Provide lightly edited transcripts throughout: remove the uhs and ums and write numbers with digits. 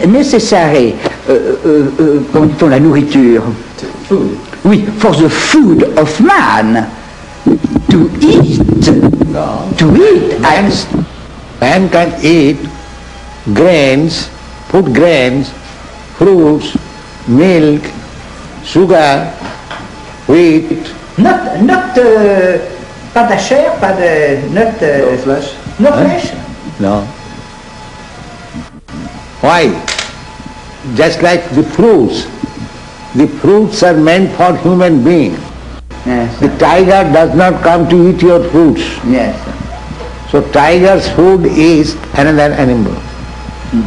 necessary, comment dit-on, la nourriture? Food. Oui, for the food of man, to eat. No. To eat. Man can eat grains, food grains, fruits, milk, sugar, wheat. Not pas de chair, pas de... Not, No flesh. no flesh. No. Why? Just like the fruits. The fruits are meant for human beings. Yes. The tiger does not come to eat your fruits. Yes. So tiger's food is another animal.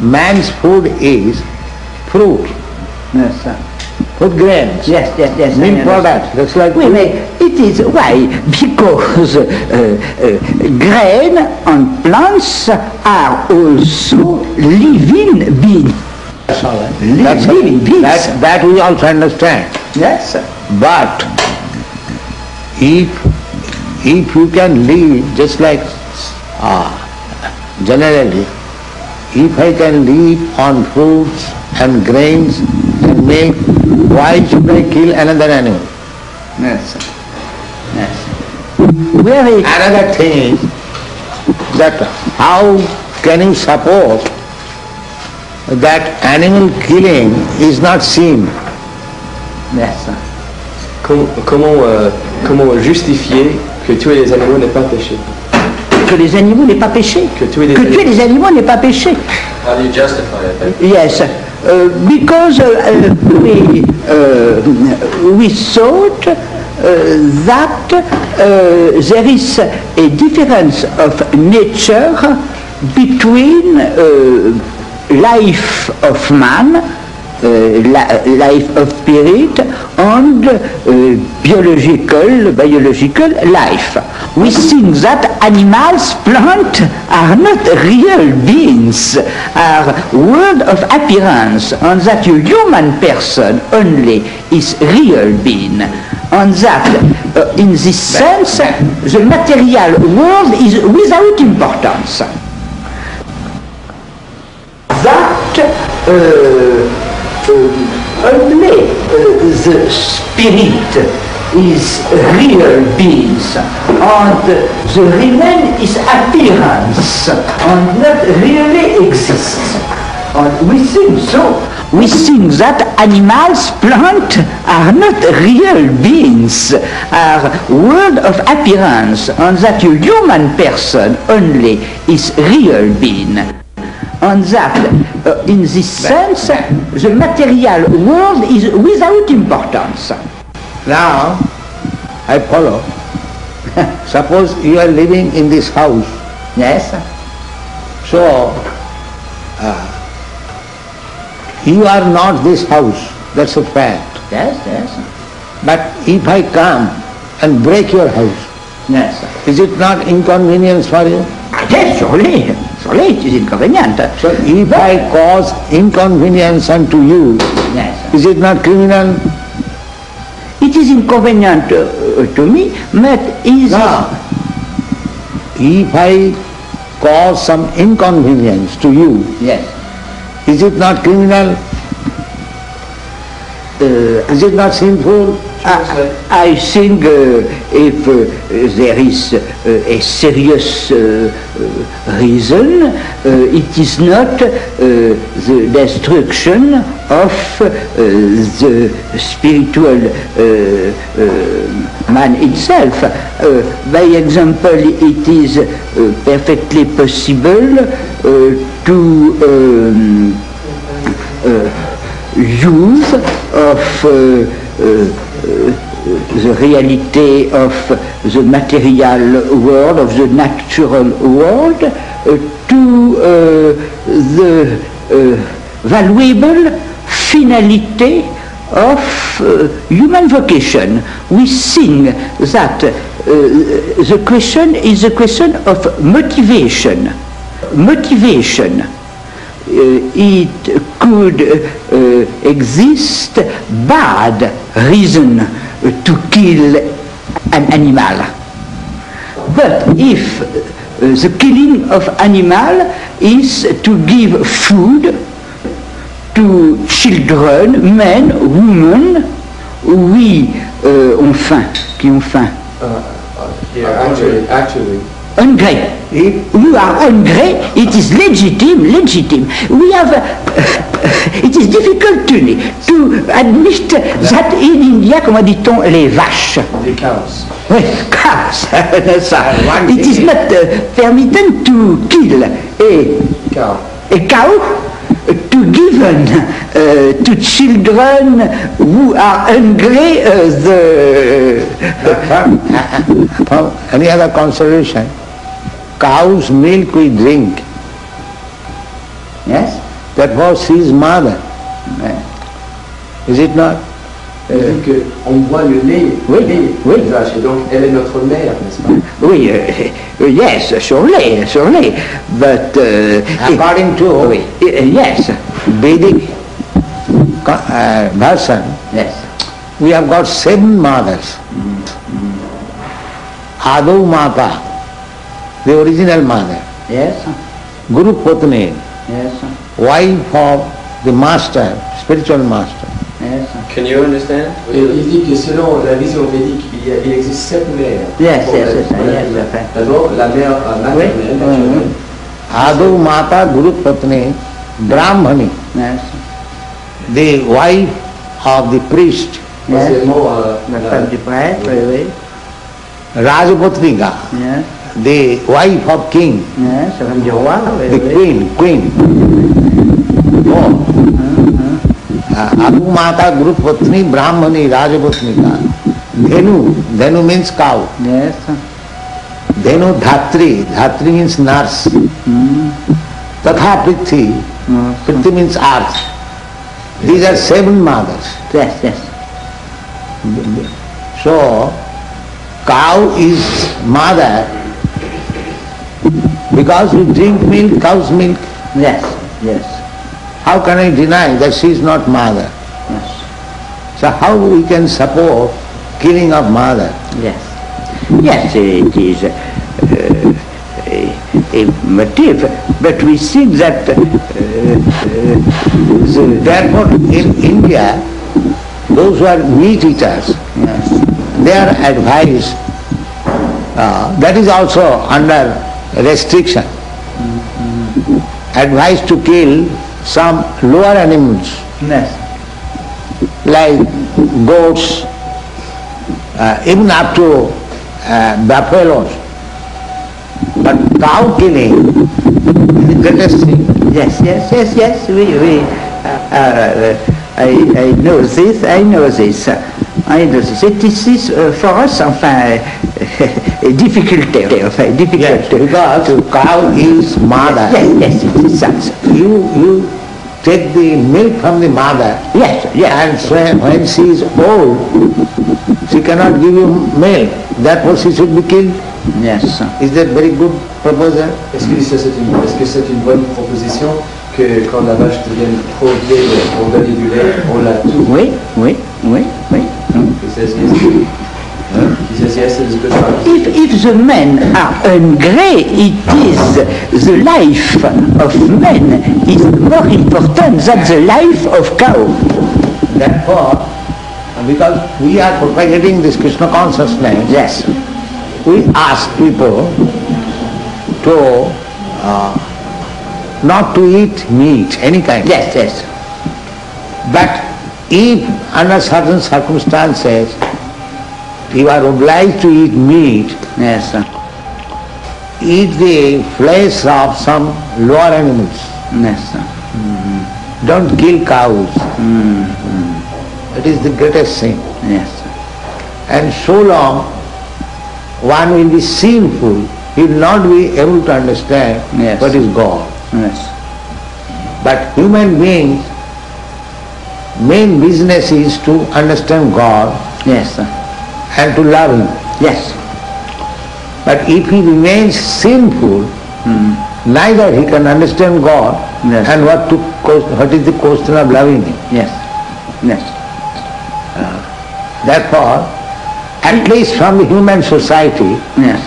Man's food is fruit, Yes, sir. food grains, Yes, yes, yes. milk products. That's like Oui, mais it is why? Because grain and plants are also living beings. That's all right. Living beings. That we also understand. Yes, sir. But if you can live just like generally, if I can live on fruits and grains and milk, why should I kill another animal? Yes, sir. Yes. Very. Another thing is that how can you suppose that animal killing is not sin? Yes, sir. Comment justifier que tuer les animaux n'est pas péché? Que les animaux n'est pas péché. Que tuer les animaux n'est pas péché. How do you justify it? Yes, because we thought that there is a difference of nature between life of man, life of spirit, and biological life. We think that animals, plants are not real beings, are world of appearance, and that a human person only is real being. And that, in this sense, the material world is without importance. That only the spirit is real beings, and the remain is appearance, and not really exists. And we think so. We think that animals, plants are not real beings, are world of appearance, and that a human person only is real being. And that, in this sense, the material world is without importance. Now, I follow. Suppose you are living in this house. Yes. So, you are not this house. That's a fact. Yes, yes. But if I come and break your house, Yes. is it not inconvenience for you? Yes, surely. Surely it is inconvenient. So if I cause inconvenience unto you, Yes. is it not criminal? It is inconvenient to me, but is... No. If I cause some inconvenience to you, Yes. is it not criminal? Is it not sinful? I think if there is a serious reason, it is not the destruction of the spiritual man itself. By example, it is perfectly possible to use of the reality of the material world, of the natural world, to the valuable finality of human vocation. We think that the question is a question of motivation. Motivation. It could exist bad reason to kill an animal. But if the killing of animal is to give food to children, men, women, oui, ont faim, qui ont faim. Here, actually, Hungry. You are hungry, it is legitimate. We have, it is difficult to admit that in India, comment dit-on, les vaches. the cows. Oui, cows. It is not permitted to kill a cow to give to children who are hungry From any other consideration, cow's milk we drink. Yes? That was his mother. Is it not? Que on boit le lait, Oui, oui. des vaches, et donc elle est notre mère, n'est-ce pas? Oui, yes, surely. But According to yes, Vedic version, yes, we have got 7 mothers. Adau Mata, the original mother. yes, Guru Patni, yes, wife of the master, spiritual master. yes. Can you understand? Et il dit que selon la vision védique, il existe 7 mères. Yes, Pour yes, la- yes, pour la- yes, yes. D'abord, la mère maternelle, naturelle. Adau Mata, Guru Patni, Brahmani, Yes. the wife of the priest, Troisièmement, La femme du prêtre, oui, Rajapatnika, yes, the wife of king, yes, la femme du roi, oui, the oui. queen. Oh. Adu Mata, Guru Patni, Brahmani, Rajapatnika. Dhenu means cow. Yes, Dhenu Dhatri, Dhatri means nurse. Tatha Prithi, Prithi means earth. These are 7 mothers. yes, yes. So, cow is mother because we drink milk, cow's milk. Yes, yes, How can I deny that she is not mother? yes, So how we can support killing of mother? yes. Yes, it is a motive, but we see that Therefore, in India, those who are meat eaters, yes, they are advised, that is also under restriction, advised to kill some lower animals yes, like goats, even up to buffaloes. But cow killing is the greatest thing. yes, we, I know this. It is for us, enfin, a difficulty, Yes, because cow is mother. Yes, it is that. You take the milk from the mother, Yes, yes. and so when she is old, she cannot give you milk. Therefore she should be killed. Yes. Is that very good proposal? Est-ce que c'est une bonne proposition que quand la vache devient trop vieille pour donner du lait, on la tue? Oui. He says yes. He says yes, it is good practice. If the men are hungry, it is the life of men is more important than the life of cow. Therefore, because we are propagating this Krishna consciousness, Yes. we ask people to not to eat meat, any kind. Yes. But if under certain circumstances you are obliged to eat meat, Yes. eat the flesh of some lower animals. Yes. Don't kill cows. It is the greatest sin. Yes. And so long one will be sinful, he will not be able to understand Yes. what is God. Yes. But human beings, main business is to understand God Yes. and to love Him. Yes. But if he remains sinful, neither he can understand God Yes. and what is the question of loving Him. Yes. Yes. Therefore, at least from the human society, Yes.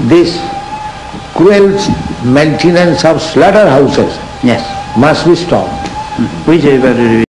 this cruel maintenance of slaughterhouses Yes. must be stopped. whichever